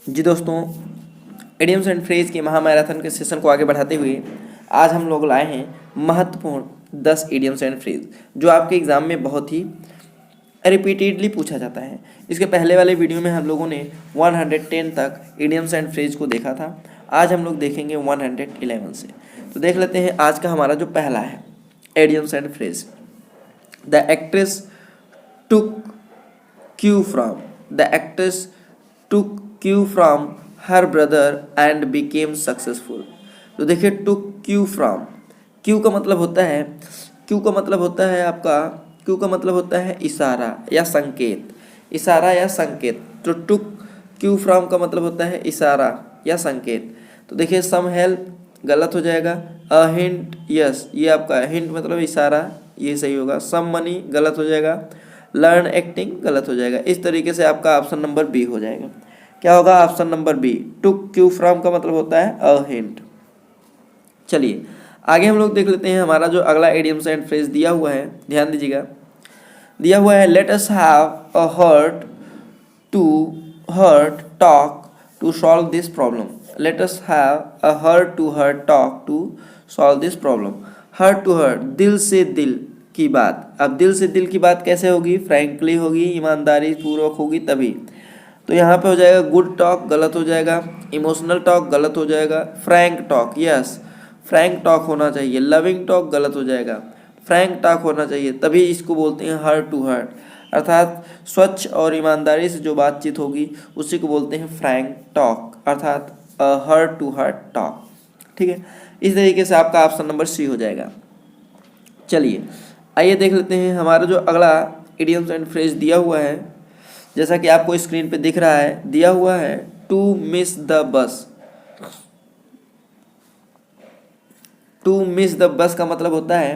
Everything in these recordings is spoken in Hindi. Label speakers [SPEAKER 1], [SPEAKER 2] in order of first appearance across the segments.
[SPEAKER 1] जी दोस्तों, इडियम्स एंड फ्रेज के महामैराथन के सेशन को आगे बढ़ाते हुए आज हम लोग लाए हैं महत्वपूर्ण 10 इडियम्स एंड फ्रेज जो आपके एग्जाम में बहुत ही रिपीटेडली पूछा जाता है। इसके पहले वाले वीडियो में हम लोगों ने 110 तक इडियम्स एंड फ्रेज को देखा था। आज हम लोग देखेंगे 111 से। तो देख लेते हैं आज का हमारा जो पहला है idioms and phrase. The actress took cue from the actress took cue from her brother and became successful। तो देखिए took cue from, cue का मतलब होता है, cue का मतलब होता है आपका, cue का मतलब होता है इशारा या संकेत, इशारा या संकेत। तो took cue from का मतलब होता है इशारा या संकेत। तो देखिए some help गलत हो जाएगा, a hint yes ये आपका hint मतलब इशारा, ये सही होगा। some money गलत हो जाएगा, लर्न एक्टिंग गलत हो जाएगा। इस तरीके से आपका ऑप्शन नंबर बी हो जाएगा। क्या होगा option number B, took cue from का मतलब होता है अ हिंट। चलिए आगे हम लोग देख लेते हैं हमारा जो अगला इडियम्स एंड फ्रेज दिया हुआ है, ध्यान दीजिएगा। दिया हुआ है let us have a heart talk to solve this problem. Let us have a heart talk to solve this problem. Heart to heart, दिल से दिल की बात। अब दिल से दिल की बात कैसे होगी, फ्रैंकली होगी, ईमानदारी पूर्वक होगी तभी। तो यहाँ पे हो जाएगा गुड टॉक गलत हो जाएगा, इमोशनल टॉक गलत हो जाएगा, Frank talk yes Frank talk होना चाहिए, लविंग टॉक गलत हो जाएगा, फ्रैंक टॉक होना चाहिए, तभी इसको बोलते हैं हार्ट टू हार्ट, अर्थात स्वच्छ और ईमानदारी से जो बातचीत होगी उसी को बोलते हैं फ्रैंक टॉक, अर्थात हार्ट टू हार्ट टॉक। ठीक है, इस तरीके से आपका ऑप्शन नंबर सी हो जाएगा। चलिए आइए देख लेते हैं हमारा जो अगला इडियम्स एंड फ्रेज दिया हुआ है, जैसा कि आपको स्क्रीन पे दिख रहा है, दिया हुआ है to miss the bus. To miss the bus का मतलब होता है,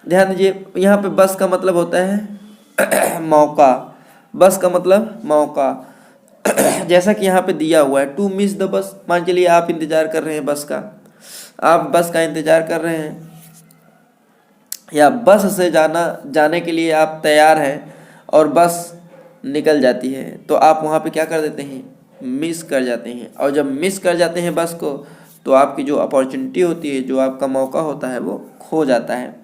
[SPEAKER 1] ध्यान दीजिए, यहाँ पे बस का मतलब होता है मौका, बस का मतलब मौका। जैसा कि यहाँ पे दिया हुआ है टू मिस द बस, मान चलिए आप इंतजार कर रहे हैं बस का, आप बस का इंतजार कर रहे हैं या बस से जाने के लिए आप तैयार हैं और बस निकल जाती है, तो आप वहाँ पे क्या कर देते हैं, मिस कर जाते हैं। और जब मिस कर जाते हैं बस को, तो आपकी जो अपॉर्चुनिटी होती है, जो आपका मौका होता है, वो खो जाता है,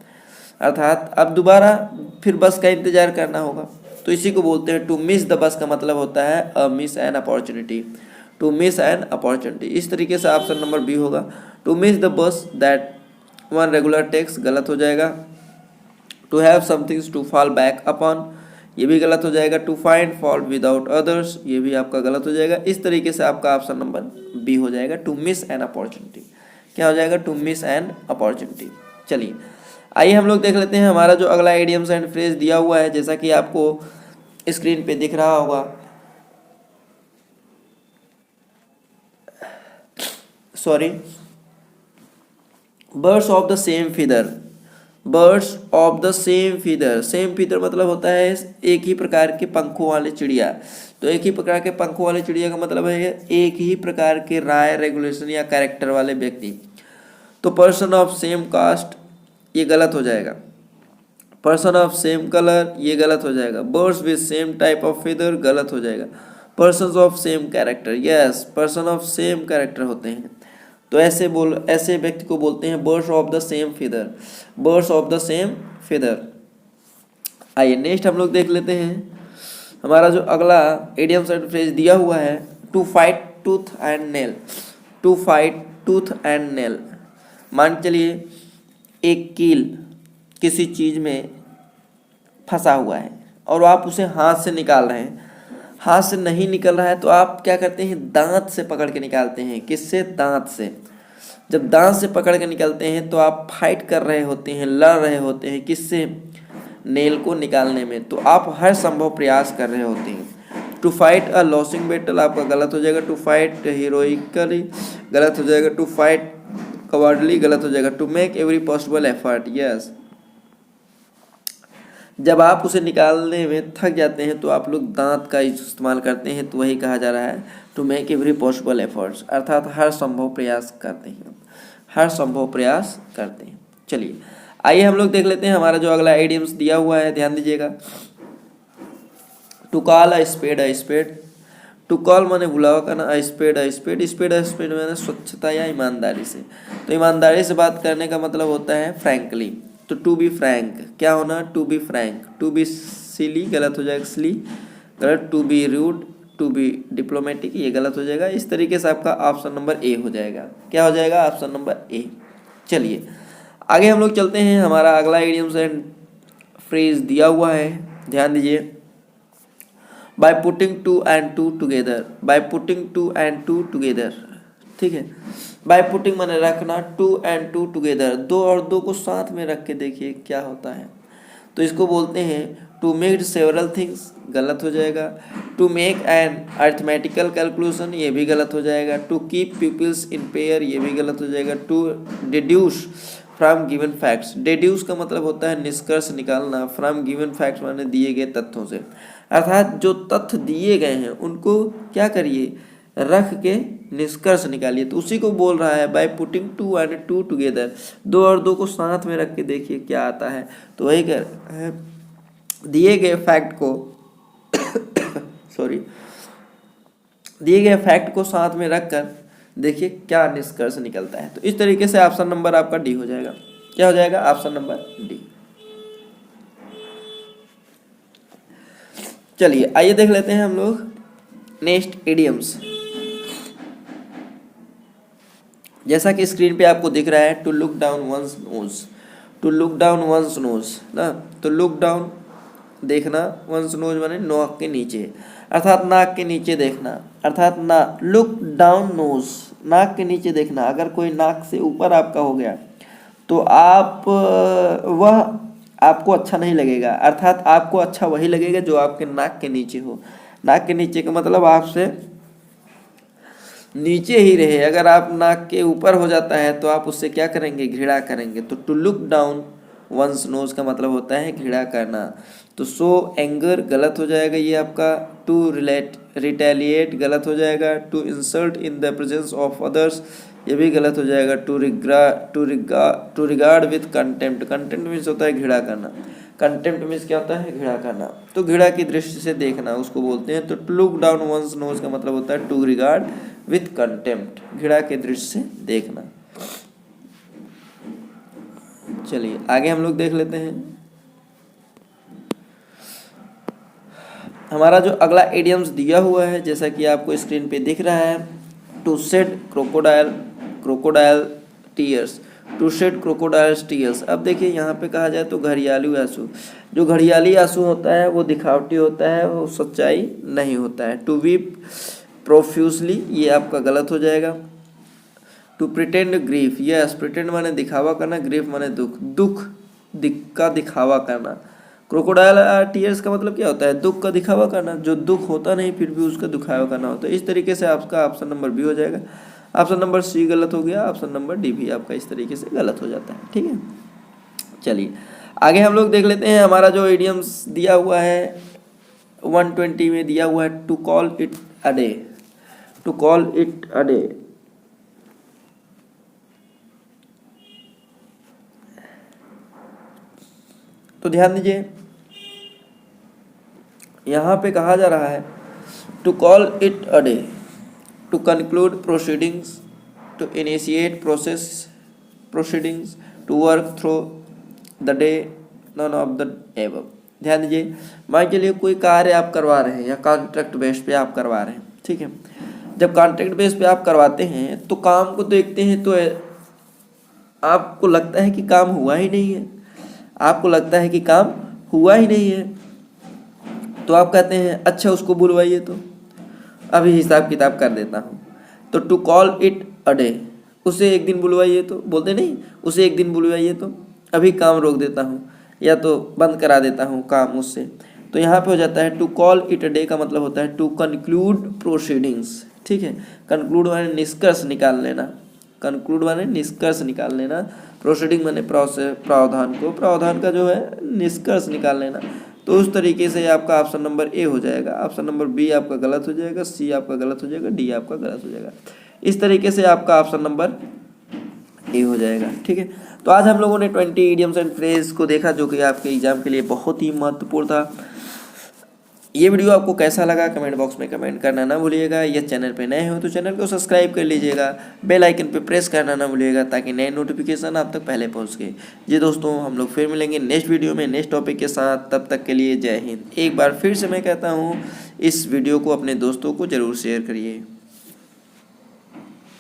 [SPEAKER 1] अर्थात अब दोबारा फिर बस का इंतज़ार करना होगा। तो इसी को बोलते हैं टू मिस द बस का मतलब होता है a miss an opportunity, to miss an opportunity. इस तरीके से ऑप्शन नंबर बी होगा। To miss the bus that one regular takes गलत हो जाएगा। To have somethings to fall back upon, ये भी गलत हो जाएगा। To find fault without others, ये भी आपका गलत हो जाएगा। इस तरीके से आपका ऑप्शन नंबर बी हो जाएगा, टू मिस एन अपॉर्चुनिटी। क्या हो जाएगा, टू मिस एन अपॉर्चुनिटी। चलिए आइए हम लोग देख लेते हैं हमारा जो अगला इडियम्स एंड फ्रेज दिया हुआ है, जैसा कि आपको स्क्रीन पे दिख रहा होगा, sorry, birds of the same feather. Birds of the same feather, same feather मतलब होता है एक ही प्रकार के पंखों वाले चिड़िया। तो एक ही प्रकार के पंखों वाले चिड़िया का मतलब है एक ही प्रकार के राय, रेगुलेशन या कैरेक्टर वाले व्यक्ति। तो पर्सन ऑफ सेम कास्ट, ये गलत हो जाएगा। पर्सन ऑफ सेम कलर, ये गलत हो जाएगा। Birds with same type of feather, गलत हो जाएगा। Person of same character, yes person of same character होते हैं, तो ऐसे व्यक्ति को बोलते हैं birds of the same feather, birds of the same feather. आइए नेक्स्ट हम लोग देख लेते हैं हमारा जो अगला इडियम्स एंड फ्रेज दिया हुआ है, to fight tooth and nail. To fight tooth and nail, मान चलिए एक कील किसी चीज़ में फंसा हुआ है और आप उसे हाथ से निकाल रहे हैं, हाथ से नहीं निकल रहा है तो आप क्या करते हैं, दांत से पकड़ के निकालते हैं। किससे, दांत से। जब दांत से पकड़ के निकलते हैं तो आप फाइट कर रहे होते हैं, लड़ रहे होते हैं, किससे, नेल को निकालने में। तो आप हर संभव प्रयास कर रहे होते हैं। To fight a losing battle आपका गलत हो जाएगा। टू फाइट हीरोइकली गलत हो जाएगा। टू फाइट कवर्डली गलत हो जाएगा। To make every possible effort, yes. जब आप उसे निकालने में थक जाते हैं तो आप लोग दांत का इस्तेमाल करते हैं, तो वही कहा जा रहा है to make every possible efforts, अर्थात हर संभव प्रयास करते हैं, हर संभव प्रयास करते हैं। चलिए आइए हम लोग देख लेते हैं हमारा जो अगला आइडियम्स दिया हुआ है, ध्यान दीजिएगा। To call a spade, to call माने बुलावा करना, स्पेड माने स्वच्छता या ईमानदारी से। तो ईमानदारी से बात करने का मतलब होता है फ्रैंकली। तो टू बी फ्रैंक क्या होना, to be frank. To be silly गलत हो जाएगा, सिली गलत। To be rude, to be diplomatic ये गलत हो जाएगा। इस तरीके से आपका ऑप्शन नंबर ए हो जाएगा। क्या हो जाएगा, ऑप्शन नंबर ए। चलिए आगे हम लोग चलते हैं। हमारा अगला इडियम्स एंड फ्रेज दिया हुआ है, ध्यान दीजिए। By putting two and two together, by putting two and two together, ठीक है। बाय पुटिंग माने रखना, टू एंड टू टुगेदर दो और दो को साथ में रख के देखिए क्या होता है। तो इसको बोलते हैं टू मेक सेवरल थिंग्स, गलत हो जाएगा। To make an arithmetical calculation, ये भी गलत हो जाएगा। To keep peoples in pair, ये भी गलत हो जाएगा। To deduce from given facts, deduce का मतलब होता है निष्कर्ष निकालना, फ्रॉम गिवन फैक्ट्स माने दिए गए तथ्यों से, अर्थात जो तथ्य दिए गए हैं उनको क्या करिए, रख के निष्कर्ष निकालिए। तो उसी को बोल रहा है by putting two and two together, दो और दो को साथ में रख के देखिए क्या आता है। तो वही कर दिए गए फैक्ट को सॉरी दिए गए फैक्ट को साथ में रखकर देखिए क्या निष्कर्ष निकलता है। तो इस तरीके से ऑप्शन नंबर आपका डी हो जाएगा। क्या हो जाएगा, ऑप्शन नंबर डी। चलिए आइए देख लेते हैं हम लोग नेक्स्ट इडियम्स। जैसा कि स्क्रीन पे आपको दिख रहा है, to look down one's nose, to look down one's nose ना। तो लुक डाउन देखना, वंस नोज माने नाक के नीचे, अर्थात नाक के नीचे देखना, अर्थात ना लुक डाउन नोज नाक के नीचे देखना। अगर कोई नाक से ऊपर आपका हो गया तो आप वह आपको अच्छा नहीं लगेगा, अर्थात आपको अच्छा वही लगेगा जो आपके नाक के नीचे हो। नाक के नीचे का मतलब आपसे नीचे ही रहे। अगर आप नाक के ऊपर हो जाता है तो आप उससे क्या करेंगे, घृणा करेंगे। तो to look down one's nose का मतलब होता है घृणा करना। तो सो एंगर गलत हो जाएगा ये आपका। टू रिटेलिएट गलत हो जाएगा। To insult in the presence of others ये भी गलत हो जाएगा। To regard with contempt, contempt means होता है घृणा करना, कंटेम्प्ट मीन्स क्या होता है, घृणा करना। तो घृणा की दृष्टि से देखना उसको बोलते हैं। तो to look down one's nose का मतलब होता है टू रिगार्ड विथ कंटेम्प्ट, घृणा की दृष्टि से देखना। चलिए आगे हम लोग देख लेते हैं। हमारा जो अगला इडियम्स दिया हुआ है जैसा कि आपको स्क्रीन पे दिख रहा है, to shed crocodile tears, to shed crocodiles tears. अब देखिए यहाँ पे कहा जाए तो घड़ियाली आंसू, जो घड़ियाली आंसू होता है वो दिखावटी होता है, वो सच्चाई नहीं होता है। टू वीप प्रोफ्यूसली ये आपका गलत हो जाएगा। To pretend grief, yes pretend माने दिखावा करना, ग्रीफ माने दुख, दुख का दिखावा करना। क्रोकोडाइल टीयर्स का मतलब क्या होता है, दुख का दिखावा करना, जो दुख होता नहीं फिर भी उसका दिखावा करना होता है। इस तरीके से आपका ऑप्शन नंबर बी हो जाएगा। ऑप्शन नंबर सी गलत हो गया, ऑप्शन नंबर डी भी आपका इस तरीके से गलत हो जाता है, ठीक है। चलिए आगे हम लोग देख लेते हैं। हमारा जो इडियम्स दिया हुआ है 120 में दिया हुआ है, to call it a day, to call it a day. तो ध्यान दीजिए यहाँ पे कहा जा रहा है to call it a day, to conclude proceedings, to initiate proceedings, to work through the day, none of the above. ध्यान दीजिए, मान के लिए कोई कार्य आप करवा रहे हैं या कॉन्ट्रैक्ट बेस पे आप करवा रहे हैं, ठीक है। जब कॉन्ट्रैक्ट बेस पे आप करवाते हैं तो काम को देखते हैं तो आपको लगता है कि काम हुआ ही नहीं है, आपको लगता है कि काम हुआ ही नहीं है, तो आप कहते हैं अच्छा उसको बुलवाइए, तो अभी हिसाब किताब कर देता हूँ। तो to call it a day, उसे एक दिन बुलवाइए, तो बोलते नहीं उसे एक दिन बुलवाइए तो अभी काम रोक देता हूँ या तो बंद करा देता हूँ काम उससे। तो यहाँ पे हो जाता है to call it a day का मतलब होता है टू कंक्लूड प्रोसीडिंग्स, ठीक है। कंक्लूड माने निष्कर्ष निकाल लेना, कंक्लूड माने निष्कर्ष निकाल लेना, प्रोसीडिंग माने प्रोसेस प्रावधान को, प्रावधान का जो है निष्कर्ष निकाल लेना। तो उस तरीके से आपका ऑप्शन नंबर ए हो जाएगा, ऑप्शन नंबर बी आपका गलत हो जाएगा, सी आपका गलत हो जाएगा, डी आपका गलत हो जाएगा। इस तरीके से आपका ऑप्शन नंबर ए हो जाएगा, ठीक है। तो आज हम लोगों ने 20 इडियम्स एंड फ्रेज को देखा जो कि आपके एग्जाम के लिए बहुत ही महत्वपूर्ण था। ये वीडियो आपको कैसा लगा कमेंट बॉक्स में कमेंट करना ना भूलिएगा। या चैनल पे नए हो तो चैनल को सब्सक्राइब कर लीजिएगा, बेल आइकन पे प्रेस करना ना भूलिएगा ताकि नए नोटिफिकेशन आप तक पहले पहुंच गए। जी दोस्तों, हम लोग फिर मिलेंगे नेक्स्ट वीडियो में नेक्स्ट टॉपिक के साथ। तब तक के लिए जय हिंद। एक बार फिर से मैं कहता हूँ, इस वीडियो को अपने दोस्तों को ज़रूर शेयर करिए।